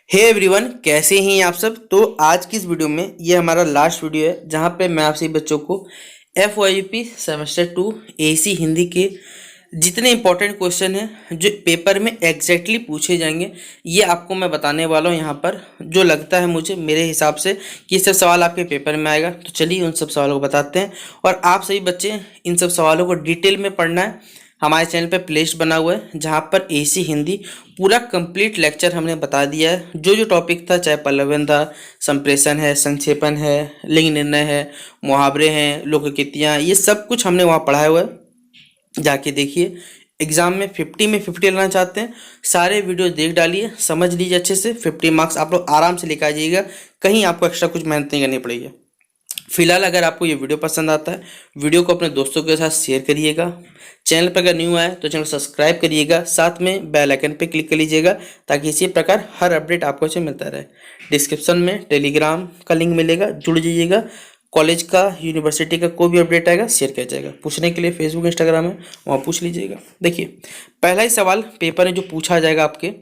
Hey everyone, कैसे हैं आप सब। तो आज की इस वीडियो में ये हमारा लास्ट वीडियो है जहाँ पे मैं आपसे बच्चों को FYP सेमेस्टर 2 AC हिंदी के जितने इंपॉर्टेंट क्वेश्चन हैं जो पेपर में एग्जैक्टली पूछे जाएंगे ये आपको मैं बताने वाला हूँ। यहाँ पर जो लगता है मुझे मेरे हिसाब से कि ये सब सवाल आपके पेपर में आएगा, तो चलिए उन सब सवालों को बताते हैं। और आप सभी बच्चे इन सब सवालों को डिटेल में पढ़ना है। हमारे चैनल पे प्लेलिस्ट बना हुआ है जहाँ पर AC हिंदी पूरा कंप्लीट लेक्चर हमने बता दिया है। जो जो टॉपिक था, चाहे पल्लवन था, संप्रेषण है, संक्षेपण है, लिंग निर्णय है, मुहावरे हैं, लोककृतियाँ, ये सब कुछ हमने वहाँ पढ़ाया हुआ है। जाके देखिए। एग्जाम में 50 में 50 लेना चाहते हैं, सारे वीडियो देख डालिए, समझ लीजिए अच्छे से। 50 मार्क्स आप लोग आराम से लेकर आ जाइएगा, कहीं आपको एक्स्ट्रा कुछ मेहनत नहीं करनी पड़ेगी। फिलहाल अगर आपको ये वीडियो पसंद आता है, वीडियो को अपने दोस्तों के साथ शेयर करिएगा। चैनल पर अगर न्यू आए तो चैनल सब्सक्राइब करिएगा, साथ में बेल आइकन पे क्लिक कर लीजिएगा ताकि इसी प्रकार हर अपडेट आपको से मिलता रहे। डिस्क्रिप्शन में टेलीग्राम का लिंक मिलेगा, जुड़ जाइएगा। कॉलेज का, यूनिवर्सिटी का कोई भी अपडेट आएगा शेयर किया जाएगा। पूछने के लिए फेसबुक, इंस्टाग्राम है, वहाँ पूछ लीजिएगा। देखिए, पहला ही सवाल पेपर में जो पूछा जाएगा आपके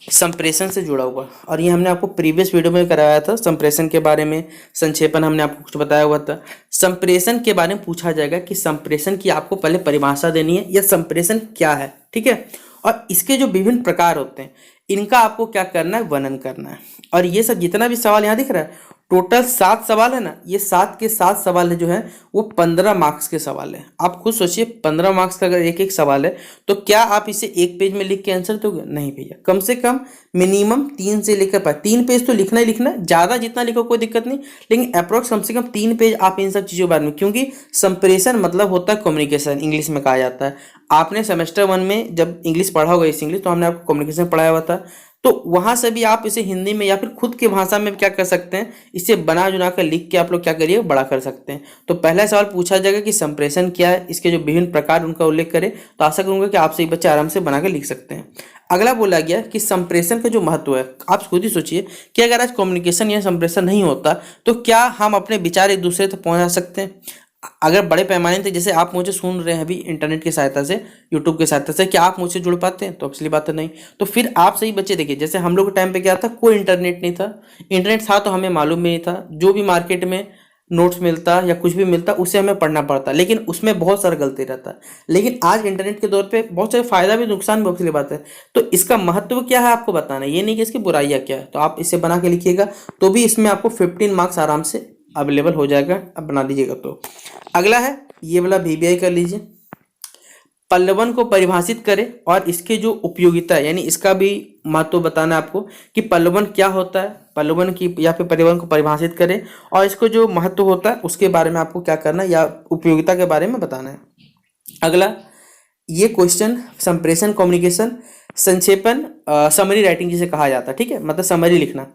संप्रेषण से जुड़ा हुआ, और ये हमने आपको प्रीवियस वीडियो में कराया था। संप्रेषण के बारे में, संक्षेपण हमने आपको कुछ बताया हुआ था। संप्रेषण के बारे में पूछा जाएगा कि संप्रेषण की आपको पहले परिभाषा देनी है, या संप्रेषण क्या है, ठीक है। और इसके जो विभिन्न प्रकार होते हैं इनका आपको क्या करना है, वर्णन करना है। और ये सब जितना भी सवाल यहाँ दिख रहा है, टोटल 7 सवाल है ना, ये 7 के 7 सवाल जो है वो 15 मार्क्स के सवाल है। आप खुद सोचिए, 15 मार्क्स का अगर एक एक सवाल है तो क्या आप इसे एक पेज में लिख के आंसर दोगे? नहीं भैया, कम से कम मिनिमम 3 से लेकर 3 पेज तो लिखना ही लिखना है। ज़्यादा जितना लिखो कोई दिक्कत नहीं, लेकिन अप्रोक्स कम से कम 3 पेज आप इन सब चीज़ों के बारे में, क्योंकि संप्रेषण मतलब होता है कम्युनिकेशन, इंग्लिश में कहा जाता है। आपने सेमेस्टर 1 में जब इंग्लिश पढ़ा होगा, इस इंग्लिश, तो हमने आपको कम्युनिकेशन पढ़ाया हुआ था। तो वहां से भी आप इसे हिंदी में या फिर खुद की भाषा में क्या कर सकते हैं, इसे बना चुना कर लिख के आप लोग क्या करिए, बड़ा कर सकते हैं। तो पहला सवाल पूछा जाएगा कि संप्रेषण क्या है, इसके जो विभिन्न प्रकार उनका उल्लेख करें। तो आशा करूंगा कि आप सही बच्चे आराम से बना कर लिख सकते हैं। अगला बोला गया कि संप्रेषण का जो महत्व है, आप खुद ही सोचिए कि अगर आज कम्युनिकेशन या संप्रेषण नहीं होता तो क्या हम अपने विचार एक दूसरे तक पहुंचा सकते हैं? अगर बड़े पैमाने से, जैसे आप मुझे सुन रहे हैं अभी इंटरनेट की सहायता से, यूट्यूब की सहायता से, क्या आप मुझसे जुड़ पाते हैं? तो असली बात है नहीं। तो फिर आप सही बच्चे देखिए, जैसे हम लोग के टाइम पे क्या था, कोई इंटरनेट नहीं था। इंटरनेट था तो हमें मालूम भी नहीं था। जो भी मार्केट में नोट्स मिलता या कुछ भी मिलता उसे हमें पढ़ना पड़ता, लेकिन उसमें बहुत सारा गलती रहता। लेकिन आज इंटरनेट के दौर पे बहुत सारे फायदा भी, नुकसान भी, असली बात है। तो इसका महत्व क्या है आपको बताना है, ये नहीं कि इसकी बुराइयां क्या है। तो आप इसे बना के लिखिएगा, तो भी इसमें आपको 15 मार्क्स आराम से अवेलेबल हो जाएगा, अब बना लीजिएगा। तो अगला है, ये वाला VBI कर लीजिए। पल्लवन को परिभाषित करें और इसके जो उपयोगिता है, यानी इसका भी महत्व बताना है आपको कि पल्लवन क्या होता है, पल्लवन की या फिर पल्लवन को परिभाषित करें और इसको जो महत्व होता है उसके बारे में आपको क्या करना है, या उपयोगिता के बारे में बताना है। अगला, ये क्वेश्चन संप्रेषण, कम्युनिकेशन, संक्षेपण, समरी राइटिंग जिसे कहा जाता है, ठीक है, मतलब समरी लिखना।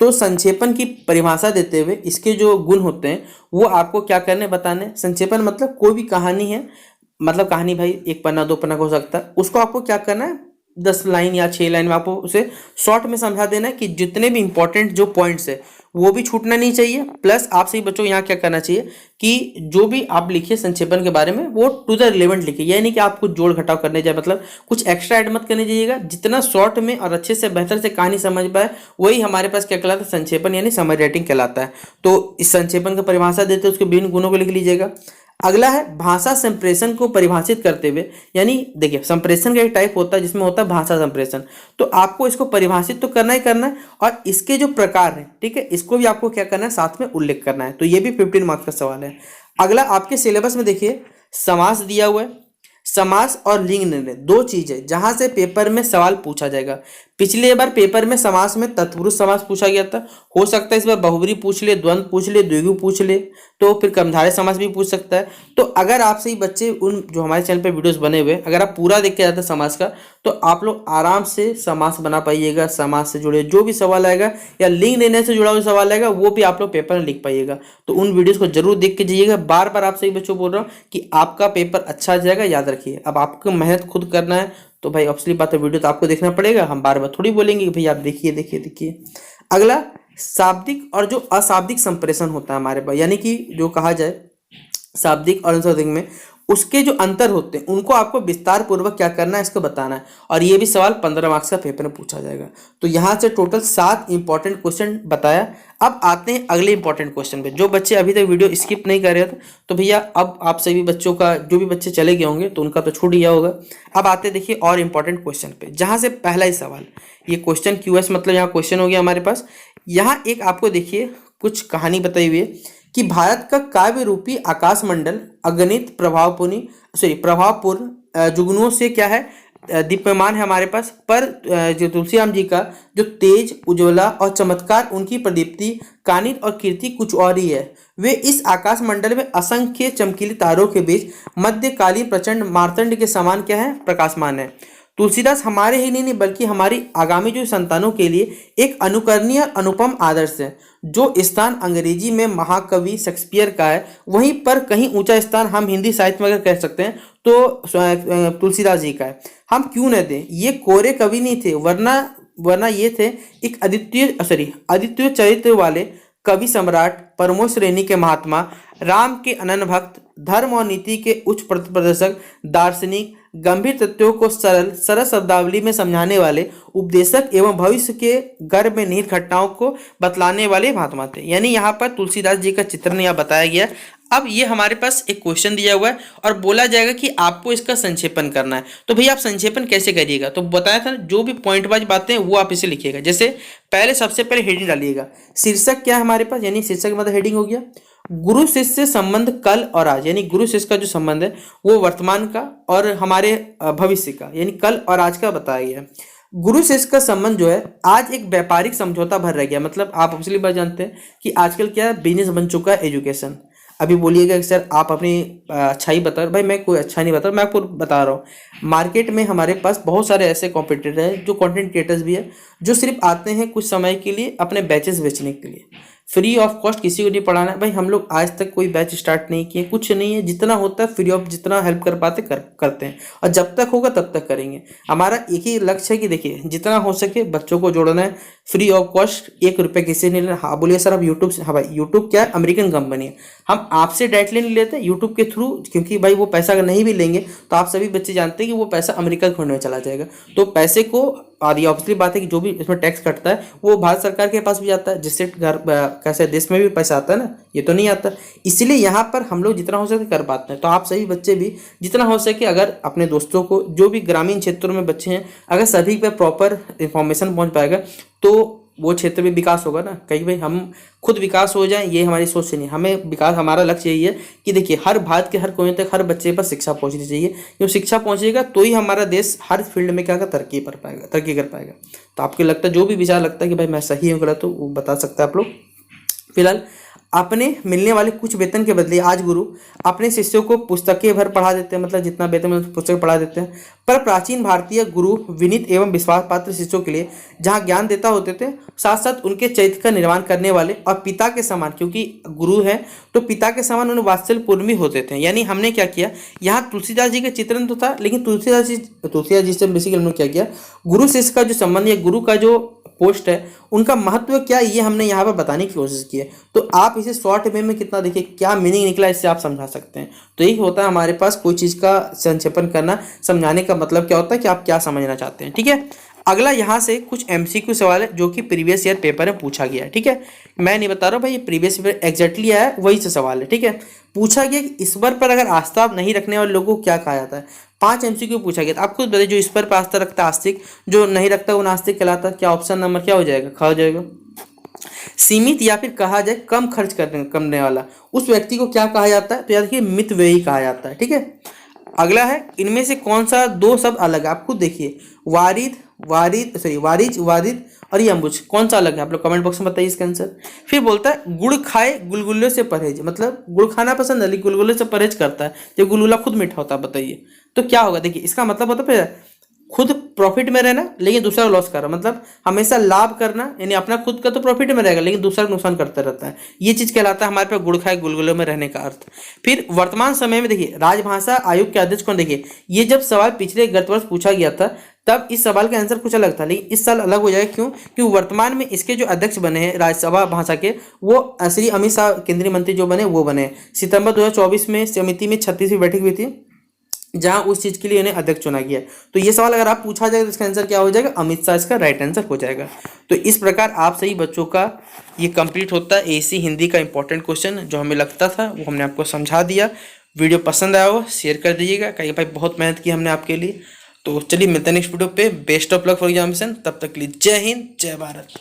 तो संक्षेपण की परिभाषा देते हुए इसके जो गुण होते हैं वो आपको क्या करने, बताने। संक्षेपण मतलब कोई भी कहानी है, मतलब कहानी भाई 1 पन्ना 2 पन्ना का हो सकता है, उसको आपको क्या करना है, 10 लाइन या 6 लाइन में आपको उसे शॉर्ट में समझा देना है कि जितने भी इंपॉर्टेंट जो पॉइंट्स है वो भी छूटना नहीं चाहिए। प्लस आप सही बच्चों यहाँ क्या करना चाहिए कि जो भी आप लिखिए संक्षेपण के बारे में वो टू द रिलेवेंट लिखिए, यानी कि आप कुछ जोड़ घटाव करने जाए, मतलब कुछ एक्स्ट्रा ऐड मत करने जाइएगा। जितना शॉर्ट में और अच्छे से बेहतर से कहानी समझ पाए वही हमारे पास क्या कहलाता है, संक्षेपण यानी समरी राइटिंग कहलाता है। तो इस संक्षेपण की परिभाषा देते हैं, उसके विभिन्न गुणों को लिख लीजिएगा। अगला है भाषा संप्रेषण को परिभाषित करते हुए, यानी देखिए संप्रेषण का एक टाइप होता है जिसमें होता है भाषा संप्रेषण। तो आपको इसको परिभाषित तो करना ही करना है, और इसके जो प्रकार हैं, ठीक है, इसको भी आपको क्या करना है, साथ में उल्लेख करना है। तो ये भी 15 मार्क्स का सवाल है। अगला, आपके सिलेबस में देखिए समास दिया हुआ है। समास और लिंग निर्णय दो चीज है जहां से पेपर में सवाल पूछा जाएगा। पिछले बार पेपर में समास में तत्पुरुष समास पूछा गया था, हो सकता है इस बार बहुब्री पूछ ले, द्वंद्व पूछ ले, द्विगु पूछ ले, तो फिर कर्मधारय समास भी पूछ सकता है। तो अगर आप सही बच्चे उन जो हमारे चैनल पे वीडियोस बने हुए, अगर आप पूरा देख के जाते हैं समास का, तो आप लोग आराम से समास बना पाइएगा। समास से जुड़े जो भी सवाल आएगा या लिंग निर्णय से जुड़ा हुआ सवाल आएगा वो भी आप लोग पेपर में लिख पाइएगा। तो उन वीडियोस को जरूर देख के जाइएगा। बार बार आप सही बच्चों बोल रहा हूँ कि आपका पेपर अच्छा जाएगा, याद रखिए। अब आपको मेहनत खुद करना है, तो भाई ऑब्वियसली बात है, वीडियो तो आपको देखना पड़ेगा। हम बार बार थोड़ी बोलेंगे कि भाई आप देखिए देखिए देखिए। अगला, शाब्दिक और जो अशाब्दिक संप्रेषण होता है हमारे पास, यानी कि जो कहा जाए शाब्दिक और अशाब्दिक में उसके जो अंतर होते हैं उनको आपको विस्तार पूर्वक क्या करना है, इसको बताना है। और ये भी सवाल 15 मार्क्स का पेपर में पूछा जाएगा। तो यहाँ से टोटल 7 इंपॉर्टेंट क्वेश्चन बताया। अब आते हैं अगले इंपॉर्टेंट क्वेश्चन पे। जो बच्चे अभी तक वीडियो स्किप नहीं कर रहे थे तो भैया अब आप सभी बच्चों का, जो भी बच्चे चले गए होंगे तो उनका तो छूट गया होगा। अब आते देखिए और इंपॉर्टेंट क्वेश्चन पे, जहाँ से पहला ही सवाल, ये क्वेश्चन QS मतलब यहाँ क्वेश्चन हो गया हमारे पास। यहाँ एक आपको देखिए कुछ कहानी बताई हुई है कि भारत का काव्य रूपी आकाश मंडल अगणित प्रभावपूर्ण जुगनुओं से क्या है, दीप्यमान है हमारे पास। पर जो तुलसीराम जी का जो तेज, उज्ज्वला और चमत्कार, उनकी प्रदीप्ति, कानित और कीर्ति कुछ और ही है। वे इस आकाश मंडल में असंख्य चमकीले तारों के बीच मध्यकालीन प्रचंड मार्तंड के समान क्या है, प्रकाशमान है। तुलसीदास हमारे ही नहीं बल्कि हमारी आगामी जो संतानों के लिए एक अनुकरणीय अनुपम आदर्श है। जो स्थान अंग्रेजी में महाकवि शेक्सपियर का है, वहीं पर कहीं ऊंचा स्थान हम हिंदी साहित्य में अगर कह सकते हैं तो तुलसीदास जी का है। हम क्यों न दें, ये कोरे कवि नहीं थे, वरना ये थे एक अद्वितीय चरित्र वाले कवि सम्राट, परमो श्रेणी के महात्मा, राम के अनन्य भक्त, धर्म और नीति के उच्च प्रदर्शक, दार्शनिक, गंभीर तत्वों को सरल शब्दावली में समझाने वाले उपदेशक एवं भविष्य के गर्भ में निहित घटनाओं को बतलाने वाले महात्मा थे। यानी यहाँ पर तुलसीदास जी का चित्रण यहाँ बताया गया। अब ये हमारे पास एक क्वेश्चन दिया हुआ है और बोला जाएगा कि आपको इसका संक्षेपण करना है। तो भैया आप संक्षेपण कैसे करिएगा, तो बताया था जो भी पॉइंट वाइज बातें हैं वो आप इसे लिखिएगा। जैसे पहले सबसे पहले हेडिंग डालिएगा, शीर्षक क्या है हमारे पास, यानी शीर्षक मतलब हेडिंग हो गया। गुरु शिष्य संबंध कल और आज, यानी गुरु शिष्य का जो संबंध है वो वर्तमान का और हमारे भविष्य का, यानी कल और आज का बताया गया। गुरु शिष्य का संबंध जो है आज एक व्यापारिक समझौता भर रह गया। मतलब आप पिछली बार जानते हैं कि आजकल क्या बिजनेस बन चुका है एजुकेशन। अभी बोलिएगा कि सर आप अपनी अच्छाई बता रहे, भाई मैं कोई अच्छा नहीं बता रहा, मैं आपको बता रहा हूँ मार्केट में हमारे पास बहुत सारे ऐसे कॉम्पिटिटर हैं जो कंटेंट क्रिएटर्स भी है, जो सिर्फ आते हैं कुछ समय के लिए अपने बैचेस बेचने के लिए। फ्री ऑफ कॉस्ट किसी को नहीं पढ़ाना है। भाई हम लोग आज तक कोई बैच स्टार्ट नहीं किए, कुछ नहीं है, जितना होता है फ्री ऑफ, जितना हेल्प कर पाते करते हैं और जब तक होगा तब तक करेंगे। हमारा एक ही लक्ष्य है कि देखिए जितना हो सके बच्चों को जोड़ना है फ्री ऑफ कॉस्ट, 1 रुपये किसी नहीं लेना। हाँ बोलिए सर आप यूट्यूब से, हाँ भाई यूट्यूब क्या है, अमेरिकन कंपनी है, हम आपसे डायरेक्टली नहीं लेते यूट्यूब के थ्रू, क्योंकि भाई वो पैसा अगर नहीं भी लेंगे तो आप सभी बच्चे जानते हैं कि वो पैसा अमेरिका खोने में चला जाएगा। तो पैसे को, और ये ऑब्वियसली बात है कि जो भी इसमें टैक्स कटता है वो भारत सरकार के पास भी जाता है, जिससे घर कैसे देश में भी पैसा आता है ना, ये तो नहीं आता। इसलिए यहाँ पर हम लोग जितना हो सके कर पाते हैं। तो आप सभी बच्चे भी जितना हो सके अगर अपने दोस्तों को, जो भी ग्रामीण क्षेत्रों में बच्चे हैं, अगर सभी पे प्रॉपर इंफॉर्मेशन पहुँच पाएगा तो वो क्षेत्र में विकास होगा ना। कहीं भाई हम खुद विकास हो जाए ये हमारी सोच से नहीं, हमें विकास, हमारा लक्ष्य यही है कि देखिए हर भारत के हर कोने तक हर बच्चे पर शिक्षा पहुंचनी चाहिए। जब शिक्षा पहुंचेगा तो ही हमारा देश हर फील्ड में क्या तरक्की कर पाएगा। तो आपको लगता है, जो भी विचार लगता है कि भाई मैं सही हूँ गलत, तो वो बता सकते हैं आप लोग। फिलहाल अपने मिलने वाले कुछ वेतन के बदले आज गुरु अपने शिष्यों को पुस्तकें भर पढ़ा देते हैं, मतलब जितना वेतन में पुस्तक पढ़ा देते हैं। पर प्राचीन भारतीय गुरु विनीत एवं विश्वास पात्र शिष्यों के लिए जहाँ ज्ञान देता होते थे, साथ साथ उनके चरित्र का निर्माण करने वाले और पिता के समान, क्योंकि गुरु है तो पिता के समान उन्हें वात्सल्य पूर्ण भी होते थे। यानी हमने क्या किया, यहाँ तुलसीदास जी का चित्रण तो था, लेकिन तुलसीदास जी से बेसिकली हमने क्या किया, गुरु शिष्य का जो संबंध या गुरु का जो पोस्ट है उनका महत्व क्या है ये हमने यहाँ पर बताने की कोशिश की है। तो आप इसे शॉर्ट वे में कितना देखिए क्या मीनिंग निकला, इससे आप समझा सकते हैं। तो यही होता है हमारे पास कोई चीज़ का संक्षेपण करना, समझाने का मतलब क्या होता है कि आप क्या समझना चाहते हैं। ठीक है, अगला यहाँ से कुछ MCQ सवाल है जो कि प्रीवियस ईयर पेपर में पूछा गया है। ठीक है, मैं नहीं बता रहा हूँ भाई, ये प्रीवियस ईयर एग्जैक्टली आया है, वही से सवाल है। ठीक है, पूछा गया कि ईश्वर पर अगर आस्था नहीं रखने वाले लोगों को क्या कहा जाता है। 5 MCQ पूछा गया था, आप खुद बताइए, जो ईश्वर पर आस्था रखता है आस्तिक, जो नहीं रखता वो नास्तिक कहलाता। क्या ऑप्शन नंबर क्या हो जाएगा, खा हो जाएगा। सीमित या फिर कहा जाए कम खर्च करने वाला, उस व्यक्ति को क्या कहा जाता है, तो याद रखिए मितव्ययी कहा जाता है। ठीक है, अगला है इनमें से कौन सा 2 शब्द अलग है, आप खुद देखिए, वारिज और ये अम्बुज, कौन सा अलग है, आप लोग कमेंट बॉक्स में बताइए इसका आंसर। फिर बोलता है गुड़ खाए गुलगुल्ले से परहेज, मतलब गुड़ खाना पसंद है लेकिन गुलगुल्ले से परहेज करता है, जब गुलगुला खुद मीठा होता है, बताइए तो क्या होगा। देखिए इसका मतलब होता है खुद प्रॉफिट में रहना लेकिन दूसरा को लॉस कर रहा, मतलब हमेशा लाभ करना, यानी अपना खुद का तो प्रॉफिट में रहेगा लेकिन दूसरा को नुकसान करता रहता है। ये चीज कहलाता है हमारे पे गुड़ खाए गुलगुले में रहने का अर्थ। फिर वर्तमान समय में देखिए राजभाषा आयोग के अध्यक्ष कौन, देखिए ये जब सवाल पिछले गत वर्ष पूछा गया था तब इस सवाल का आंसर कुछ अलग था, लेकिन इस साल अलग हो जाएगा। क्यों? क्योंकि वर्तमान में इसके जो अध्यक्ष बने हैं राज्यसभा भाषा के, वो श्री अमित शाह केंद्रीय मंत्री जो बने वो बने। सितंबर 2024 में समिति में 36वीं बैठक हुई थी जहां उस चीज के लिए इन्हें अध्यक्ष चुना गया। तो ये सवाल अगर आप पूछा जाए तो इसका आंसर क्या हो जाएगा? अमित शाह इसका राइट आंसर हो जाएगा। तो इस प्रकार आप सही बच्चों का ये कंप्लीट होता है एसी हिंदी का इंपॉर्टेंट क्वेश्चन जो हमें लगता था वो हमने आपको समझा दिया। वीडियो पसंद आया हो शेयर कर दीजिएगा, कहीं भाई बहुत मेहनत की हमने आपके लिए। तो चलिए मिलते हैं नेक्स्ट वीडियो पे। Best of luck for examination, तब तक के लिए जय हिंद जय भारत।